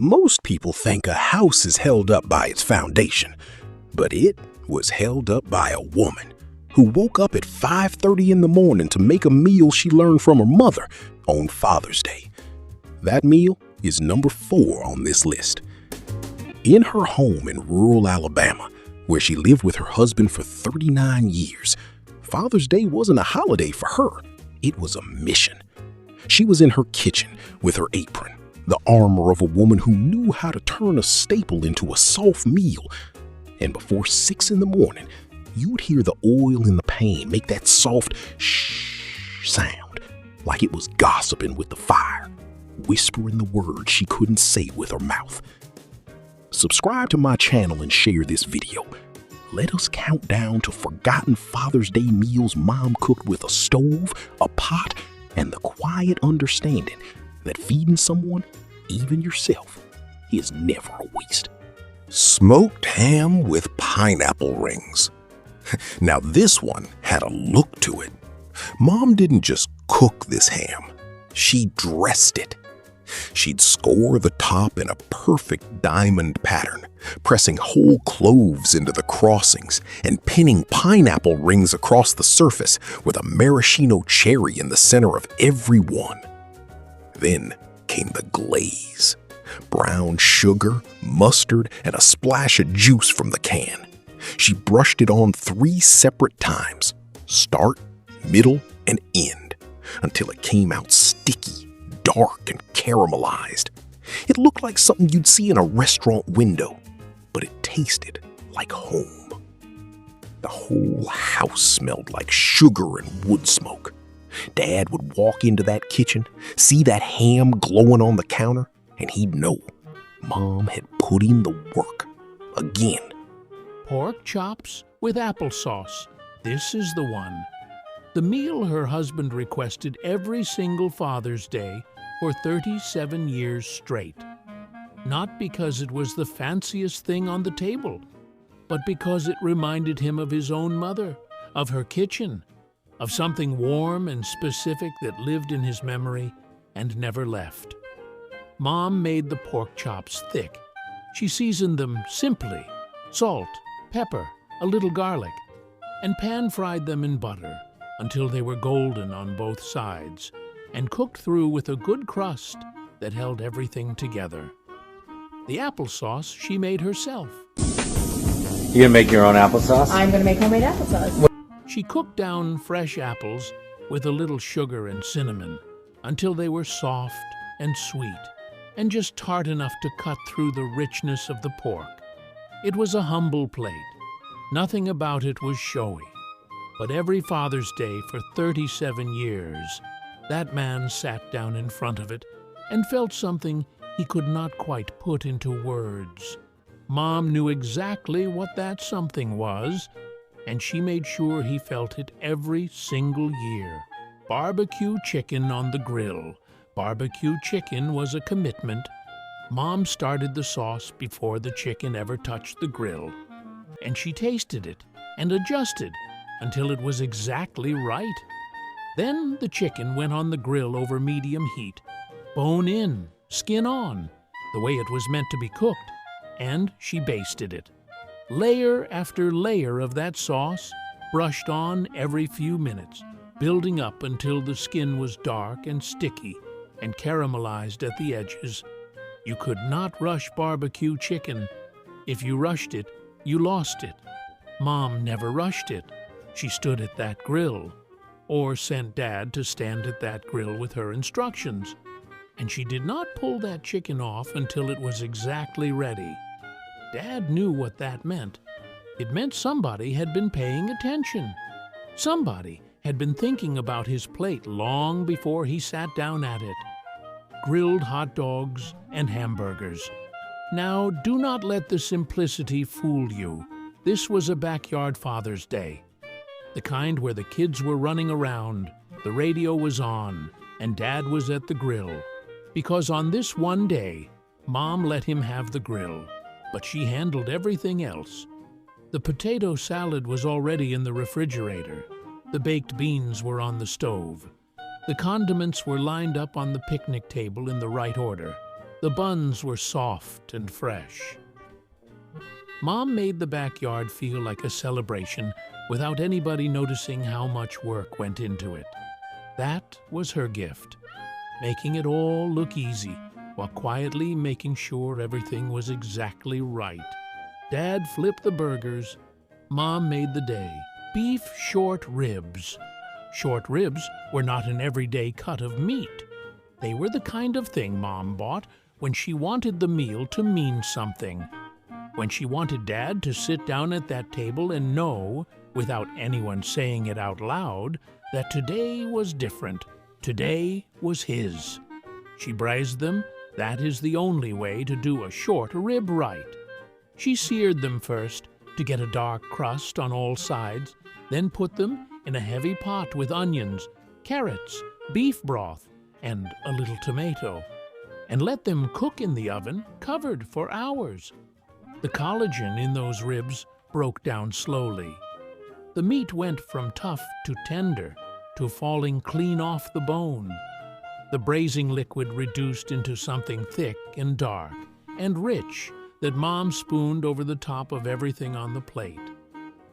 Most people think a house is held up by its foundation, but it was held up by a woman who woke up at 5:30 in the morning to make a meal she learned from her mother on Father's Day. That meal is number 4 on this list. In her home in rural Alabama, where she lived with her husband for 39 years, Father's Day wasn't a holiday for her. It was a mission. She was in her kitchen with her apron, the armor of a woman who knew how to turn a staple into a soft meal. And before 6 in the morning, you'd hear the oil in the pan make that soft shh sound, like it was gossiping with the fire, whispering the words she couldn't say with her mouth. Subscribe to my channel and share this video. Let us count down to forgotten Father's Day meals Mom cooked with a stove, a pot, and the quiet understanding that feeding someone, even yourself, is never a waste. Smoked ham with pineapple rings. Now this one had a look to it. Mom didn't just cook this ham, she dressed it. She'd score the top in a perfect diamond pattern, pressing whole cloves into the crossings and pinning pineapple rings across the surface with a maraschino cherry in the center of every one. Then came the glaze. Brown sugar, mustard, and a splash of juice from the can. She brushed it on 3 separate times, start, middle, and end, until it came out sticky, dark, and caramelized. It looked like something you'd see in a restaurant window, but it tasted like home. The whole house smelled like sugar and wood smoke. Dad would walk into that kitchen, see that ham glowing on the counter, and he'd know Mom had put in the work again. Pork chops with applesauce. This is the one. The meal her husband requested every single Father's Day for 37 years straight. Not because it was the fanciest thing on the table, but because it reminded him of his own mother, of her kitchen, of something warm and specific that lived in his memory and never left. Mom made the pork chops thick. She seasoned them simply, salt, pepper, a little garlic, and pan-fried them in butter until they were golden on both sides and cooked through with a good crust that held everything together. The applesauce she made herself. You gonna make your own applesauce? I'm gonna make homemade applesauce. She cooked down fresh apples with a little sugar and cinnamon until they were soft and sweet and just tart enough to cut through the richness of the pork. It was a humble plate. Nothing about it was showy. But every Father's Day for 37 years, that man sat down in front of it and felt something he could not quite put into words. Mom knew exactly what that something was, and she made sure he felt it every single year. Barbecue chicken on the grill. Barbecue chicken was a commitment. Mom started the sauce before the chicken ever touched the grill, and she tasted it and adjusted until it was exactly right. Then the chicken went on the grill over medium heat, bone in, skin on, the way it was meant to be cooked, and she basted it. Layer after layer of that sauce, brushed on every few minutes, building up until the skin was dark and sticky and caramelized at the edges. You could not rush barbecue chicken. If you rushed it, you lost it. Mom never rushed it. She stood at that grill, or sent Dad to stand at that grill with her instructions. And she did not pull that chicken off until it was exactly ready. Dad knew what that meant. It meant somebody had been paying attention. Somebody had been thinking about his plate long before he sat down at it. Grilled hot dogs and hamburgers. Now, do not let the simplicity fool you. This was a backyard Father's Day. The kind where the kids were running around, the radio was on, and Dad was at the grill. Because on this one day, Mom let him have the grill, but she handled everything else. The potato salad was already in the refrigerator. The baked beans were on the stove. The condiments were lined up on the picnic table in the right order. The buns were soft and fresh. Mom made the backyard feel like a celebration without anybody noticing how much work went into it. That was her gift, making it all look easy while quietly making sure everything was exactly right. Dad flipped the burgers. Mom made the day. Beef short ribs. Short ribs were not an everyday cut of meat. They were the kind of thing Mom bought when she wanted the meal to mean something. When she wanted Dad to sit down at that table and know, without anyone saying it out loud, that today was different. Today was his. She braised them. That is the only way to do a short rib right. She seared them first to get a dark crust on all sides, then put them in a heavy pot with onions, carrots, beef broth, and a little tomato, and let them cook in the oven, covered, for hours. The collagen in those ribs broke down slowly. The meat went from tough to tender, to falling clean off the bone. The braising liquid reduced into something thick and dark and rich that Mom spooned over the top of everything on the plate.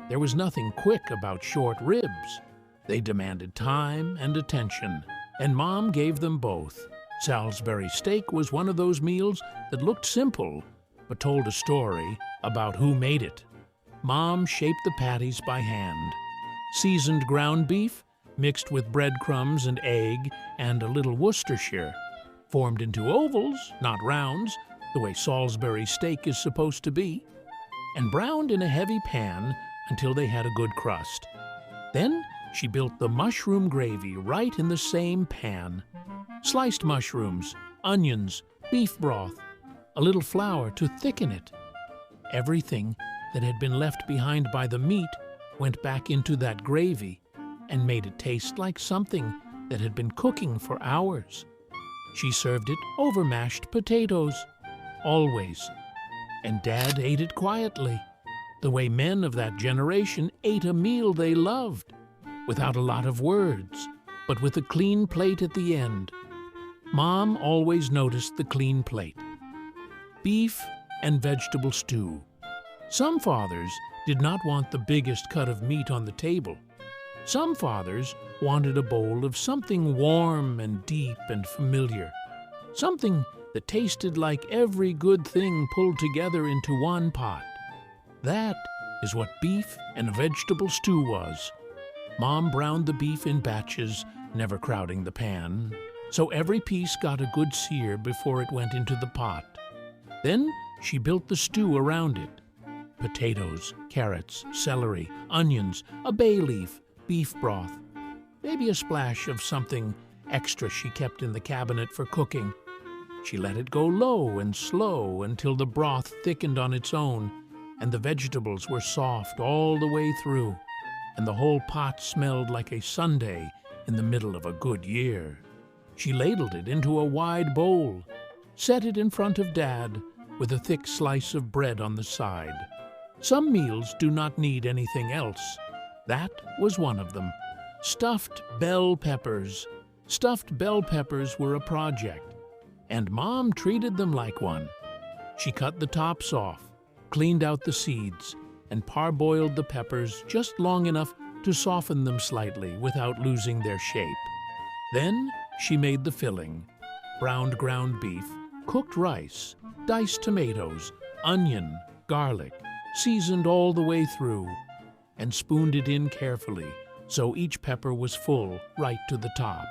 There was nothing quick about short ribs. They demanded time and attention, and Mom gave them both. Salisbury steak was one of those meals that looked simple, but told a story about who made it. Mom shaped the patties by hand. Seasoned ground beef, mixed with breadcrumbs and egg and a little Worcestershire, formed into ovals, not rounds, the way Salisbury steak is supposed to be, and browned in a heavy pan until they had a good crust. Then she built the mushroom gravy right in the same pan. Sliced mushrooms, onions, beef broth, a little flour to thicken it. Everything that had been left behind by the meat went back into that gravy and made it taste like something that had been cooking for hours. She served it over mashed potatoes, always, and Dad ate it quietly, the way men of that generation ate a meal they loved, without a lot of words, but with a clean plate at the end. Mom always noticed the clean plate. Beef and vegetable stew. Some fathers did not want the biggest cut of meat on the table. Some fathers wanted a bowl of something warm and deep and familiar, something that tasted like every good thing pulled together into one pot. That is what beef and vegetable stew was. Mom browned the beef in batches, never crowding the pan, so every piece got a good sear before it went into the pot. Then she built the stew around it. Potatoes, carrots, celery, onions, a bay leaf, beef broth, maybe a splash of something extra she kept in the cabinet for cooking. She let it go low and slow until the broth thickened on its own and the vegetables were soft all the way through, and the whole pot smelled like a Sunday in the middle of a good year. She ladled it into a wide bowl, set it in front of Dad with a thick slice of bread on the side. Some meals do not need anything else. That was one of them. Stuffed bell peppers. Stuffed bell peppers were a project, and Mom treated them like one. She cut the tops off, cleaned out the seeds, and parboiled the peppers just long enough to soften them slightly without losing their shape. Then she made the filling: browned ground beef, cooked rice, diced tomatoes, onion, garlic, seasoned all the way through, and spooned it in carefully so each pepper was full right to the top.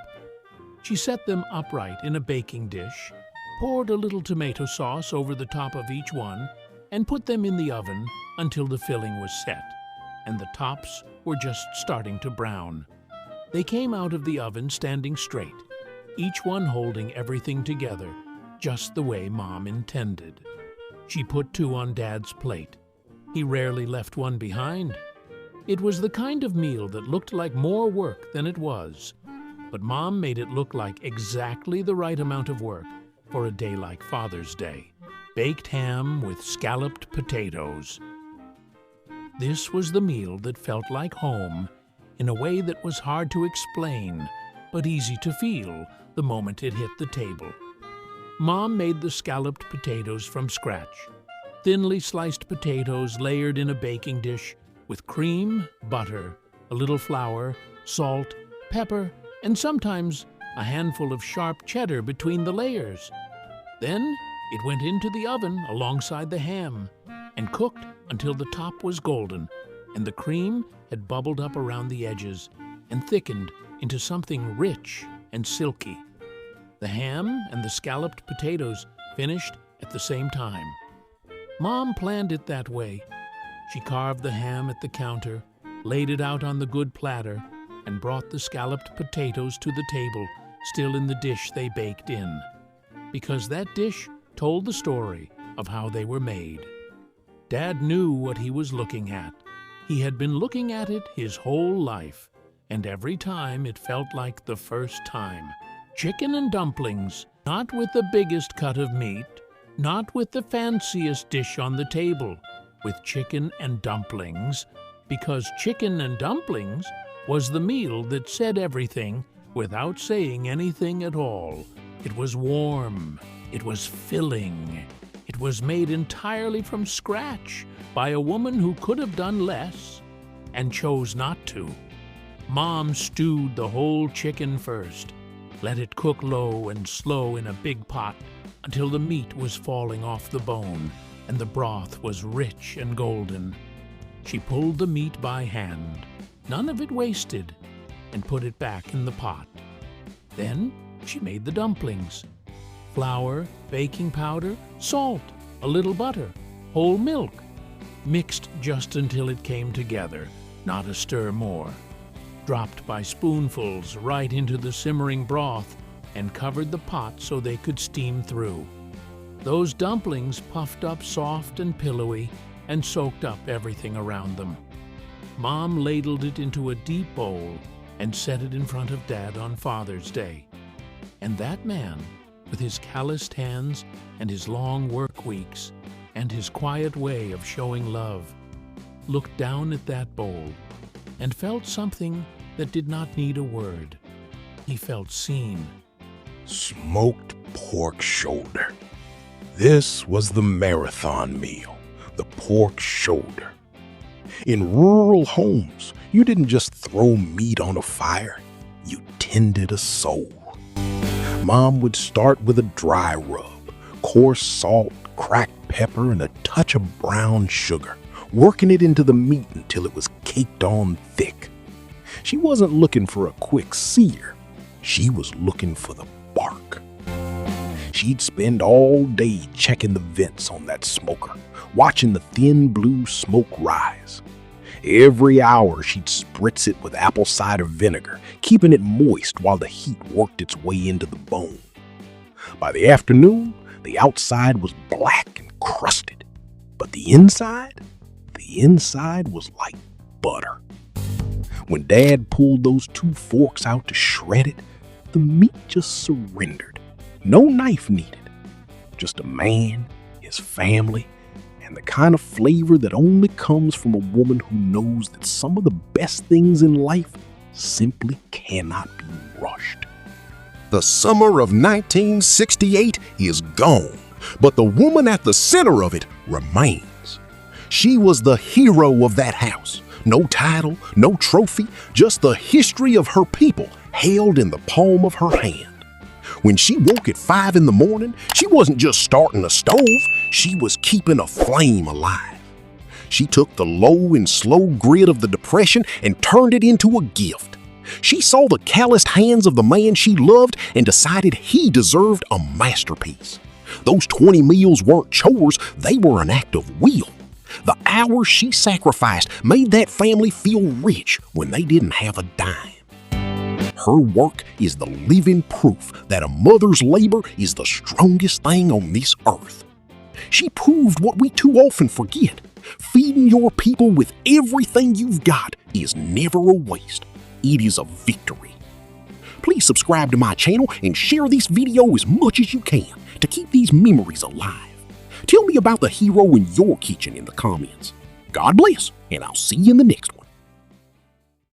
She set them upright in a baking dish, poured a little tomato sauce over the top of each one, and put them in the oven until the filling was set, and the tops were just starting to brown. They came out of the oven standing straight, each one holding everything together, just the way Mom intended. She put 2 on Dad's plate. He rarely left one behind. It was the kind of meal that looked like more work than it was, but Mom made it look like exactly the right amount of work for a day like Father's Day. Baked ham with scalloped potatoes. This was the meal that felt like home in a way that was hard to explain, but easy to feel the moment it hit the table. Mom made the scalloped potatoes from scratch. Thinly sliced potatoes layered in a baking dish with cream, butter, a little flour, salt, pepper, and sometimes a handful of sharp cheddar between the layers. Then it went into the oven alongside the ham and cooked until the top was golden and the cream had bubbled up around the edges and thickened into something rich and silky. The ham and the scalloped potatoes finished at the same time. Mom planned it that way. She carved the ham at the counter, laid it out on the good platter, and brought the scalloped potatoes to the table, still in the dish they baked in, because that dish told the story of how they were made. Dad knew what he was looking at. He had been looking at it his whole life, and every time it felt like the first time. Chicken and dumplings, not with the biggest cut of meat, not with the fanciest dish on the table, with chicken and dumplings, because chicken and dumplings was the meal that said everything without saying anything at all. It was warm. It was filling. It was made entirely from scratch by a woman who could have done less and chose not to. Mom stewed the whole chicken first, let it cook low and slow in a big pot until the meat was falling off the bone and the broth was rich and golden. She pulled the meat by hand, none of it wasted, and put it back in the pot. Then she made the dumplings. Flour, baking powder, salt, a little butter, whole milk, mixed just until it came together, not a stir more. Dropped by spoonfuls right into the simmering broth and covered the pot so they could steam through. Those dumplings puffed up soft and pillowy and soaked up everything around them. Mom ladled it into a deep bowl and set it in front of Dad on Father's Day. And that man, with his calloused hands and his long work weeks and his quiet way of showing love, looked down at that bowl and felt something that did not need a word. He felt seen. Smoked pork shoulder. This was the marathon meal, the pork shoulder. In rural homes, you didn't just throw meat on a fire, you tended a soul. Mom would start with a dry rub, coarse salt, cracked pepper, and a touch of brown sugar, working it into the meat until it was caked on thick. She wasn't looking for a quick sear. She was looking for the bark. She'd spend all day checking the vents on that smoker, watching the thin blue smoke rise. Every hour she'd spritz it with apple cider vinegar, keeping it moist while the heat worked its way into the bone. By the afternoon, the outside was black and crusted, but the inside was like butter. When Dad pulled those 2 forks out to shred it, the meat just surrendered. No knife needed. Just a man, his family, and the kind of flavor that only comes from a woman who knows that some of the best things in life simply cannot be rushed. The summer of 1968 is gone, but the woman at the center of it remains. She was the hero of that house. No title, no trophy, just the history of her people held in the palm of her hand. When she woke at 5 in the morning, she wasn't just starting a stove, she was keeping a flame alive. She took the low and slow grit of the Depression and turned it into a gift. She saw the calloused hands of the man she loved and decided he deserved a masterpiece. Those 20 meals weren't chores, they were an act of will. The hours she sacrificed made that family feel rich when they didn't have a dime. Her work is the living proof that a mother's labor is the strongest thing on this earth. She proved what we too often forget. Feeding your people with everything you've got is never a waste. It is a victory. Please subscribe to my channel and share this video as much as you can to keep these memories alive. Tell me about the hero in your kitchen in the comments. God bless, and I'll see you in the next one.